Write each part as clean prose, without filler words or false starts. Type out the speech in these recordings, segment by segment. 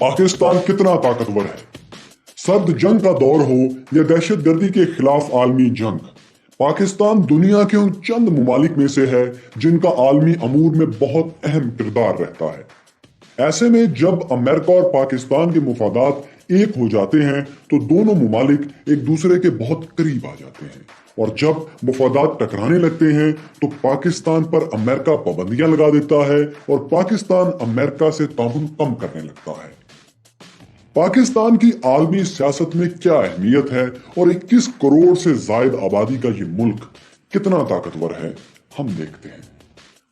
पाकिस्तान कितना ताकतवर है। सर्द जंग का दौर हो या दहशत गर्दी के खिलाफ आलमी जंग, पाकिस्तान दुनिया के उन चंद मुमालिक में से है जिनका आलमी अमूर में बहुत अहम किरदार रहता है। ऐसे में जब अमेरिका और पाकिस्तान के मुफादात एक हो जाते हैं तो दोनों मुमालिक एक दूसरे के बहुत करीब आ जाते हैं, और जब मुफादात टकराने लगते हैं तो पाकिस्तान पर अमेरिका पाबंदियां लगा देता है और पाकिस्तान अमेरिका से ताउन कम करने लगता है। पाकिस्तान की आलमी सियासत में क्या अहमियत है और 21 करोड़ से जायद आबादी का ये मुल्क कितना ताकतवर है, हम देखते हैं।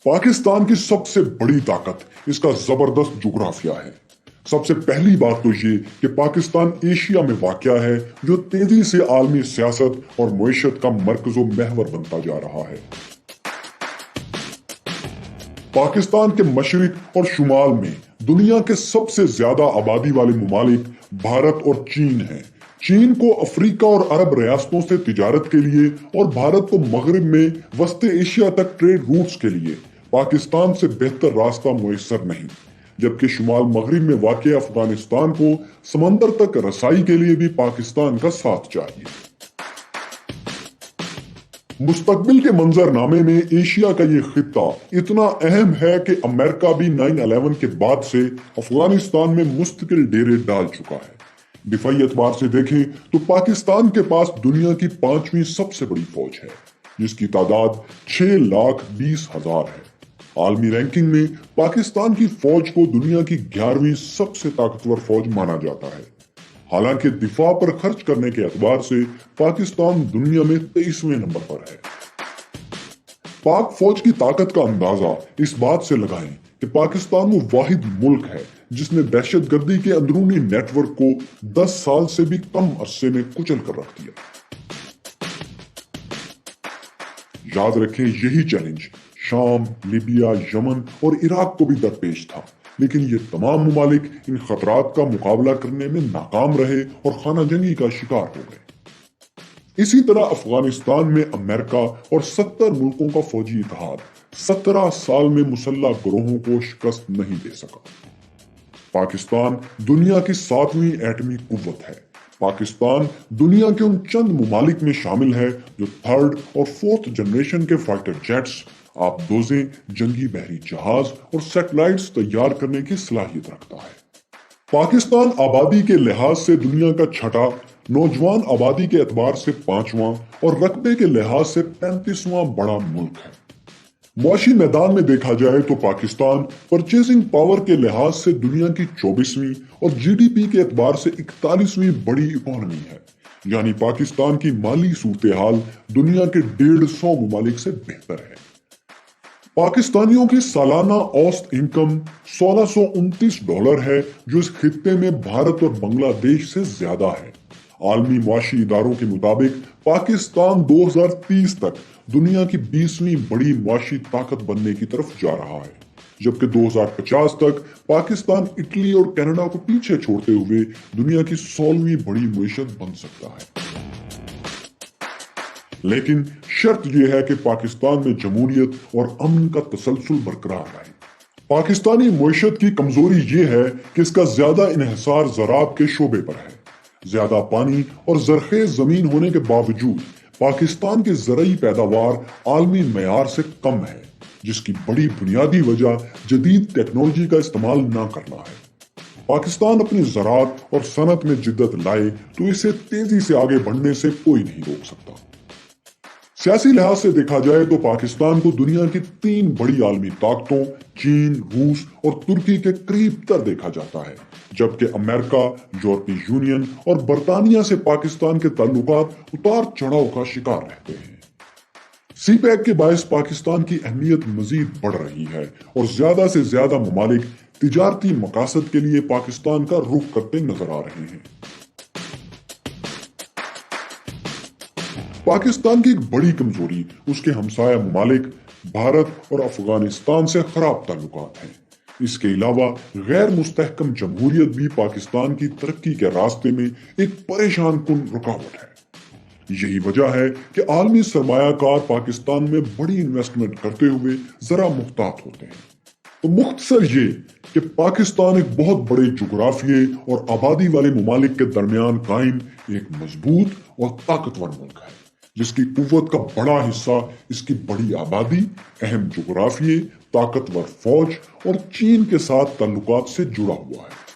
पाकिस्तान की सबसे बड़ी ताकत इसका जबरदस्त जुग्राफिया है। सबसे पहली बात तो ये कि पाकिस्तान एशिया में वाक़या है, जो तेजी से आलमी सियासत और मईशत का मरकज़ो महवर बनता जा रहा है। पाकिस्तान के मशरिक और शुमाल में दुनिया के सबसे ज्यादा आबादी वाले मुमालिक भारत और चीन हैं। चीन को अफ्रीका और अरब रियासतों से तिजारत के लिए और भारत को मगरिब में वस्ते एशिया तक ट्रेड रूट्स के लिए पाकिस्तान से बेहतर रास्ता मुयस्सर नहीं, जबकि शुमाल मगरिब में वाक़ अफगानिस्तान को समंदर तक रसाई के लिए भी पाकिस्तान का साथ चाहिए। मुस्तकबिल के मंजरनामे में एशिया का ये खित्ता इतना अहम है कि अमेरिका भी 9/11 के बाद से अफगानिस्तान में मुस्तकिल डेरे डाल चुका है। दिफाई एतबार से देखें तो पाकिस्तान के पास दुनिया की 5वीं सबसे बड़ी फौज है, जिसकी तादाद 6,20,000 है। आलमी रैंकिंग में पाकिस्तान की फौज को दुनिया की 11वीं सबसे ताकतवर फौज माना जाता है। हालांकि दिफा पर खर्च करने के एतबार से पाकिस्तान दुनिया में 23वें नंबर पर है। पाक फौज की ताकत का अंदाजा इस बात से लगाएं कि पाकिस्तान वो वाहिद मुल्क है जिसने दहशत गर्दी के अंदरूनी नेटवर्क को 10 साल से भी कम अरसे में कुचल कर रख दिया। याद रखें, यही चैलेंज शाम, लीबिया, यमन और इराक को भी दरपेश था, लेकिन ये तमाम मुमालिक इन खतरात का मुकाबला करने में नाकाम रहे और खाना जंगी का शिकार हो गए। इसी तरह अफगानिस्तान में अमेरिका और 70 मुल्कों का फौजी इत्तेहाद 17 साल में मुसल्लह ग्रोहों को शिकस्त नहीं दे सका। पाकिस्तान दुनिया की 7वीं एटमी कुव्वत है। पाकिस्तान दुनिया के उन चंद मुमालिक में शामिल है जो 3rd और 4th जनरेशन के फाइटर जेट्स, आपदोजें, जंगी बहरी जहाज और सैटेलाइट्स तैयार करने की सलाहियत रखता है। पाकिस्तान आबादी के लिहाज से दुनिया का छठा, नौजवान आबादी के एतबार से 5वां और रकबे के लिहाज से 35वां बड़ा मुल्क है। मुआशी मैदान में देखा जाए तो पाकिस्तान परचेजिंग पावर के लिहाज से दुनिया की 24वीं और जीडीपी के एतबार से 41वीं बड़ी इकोनॉमी है, यानी पाकिस्तान की माली सूरत हाल दुनिया के 150 मुमालिक से बेहतर है। पाकिस्तानियों की सालाना औसत इनकम $1629 है, जो इस खित्ते में भारत और बांग्लादेश से ज्यादा है। आलमी मुआशी इदारों के मुताबिक पाकिस्तान 2030 तक दुनिया की 20वीं बड़ी मुआशी ताकत बनने की तरफ जा रहा है, जबकि 2050 तक पाकिस्तान इटली और कनाडा को पीछे छोड़ते हुए दुनिया की 16वीं बड़ी मुईशत बन सकता है। लेकिन शर्त यह है कि पाकिस्तान में जमहूरियत और अमन का तसलसल बरकरार रहे। पाकिस्तानी मुईशत की कमजोरी यह है कि इसका ज्यादा इन्हिसार ज़राअत के शोबे पर है। ज्यादा पानी और जरखेज जमीन होने के बावजूद पाकिस्तान की ज़रई पैदावार आलमी मयार से कम है, जिसकी बड़ी बुनियादी वजह जदीद टेक्नोलॉजी का इस्तेमाल न करना है। पाकिस्तान अपनी ज़राअत और सनत में जिद्दत लाए तो इसे तेजी से आगे बढ़ने से कोई नहीं रोक सकता। सियासी लिहाज से देखा जाए तो पाकिस्तान को दुनिया की 3 बड़ी आलमी ताकतों चीन, रूस और तुर्की के करीब तर देखा जाता है, जबकि अमेरिका, यूरोपीय यूनियन और बरतानिया से पाकिस्तान के ताल्लुकात उतार चढ़ाव का शिकार रहते हैं। सीपैक के बायस पाकिस्तान की अहमियत मजीद बढ़ रही है और ज्यादा से ज्यादा मुमालिक तिजारती मकासद के लिए पाकिस्तान का रुख करते नजर आ रहे हैं। पाकिस्तान की एक बड़ी कमजोरी उसके हमसाया मुमालिक भारत और अफगानिस्तान से खराब ताल्लुकात हैं। इसके अलावा गैर मुस्तहकम जमहूरियत भी पाकिस्तान की तरक्की के रास्ते में एक परेशान कुन रुकावट है। यही वजह है कि आलमी सरमायाकार पाकिस्तान में बड़ी इन्वेस्टमेंट करते हुए जरा मुहतात होते हैं। तो मुख्तसर ये कि کہ پاکستان ایک بہت بڑے جغرافیے اور آبادی والے ممالک کے درمیان قائم ایک مضبوط اور طاقتور ملک ہے، جس کی قوت کا بڑا حصہ اس کی بڑی آبادی، اہم جغرافیے، طاقتور فوج اور چین کے ساتھ تعلقات سے جڑا ہوا ہے۔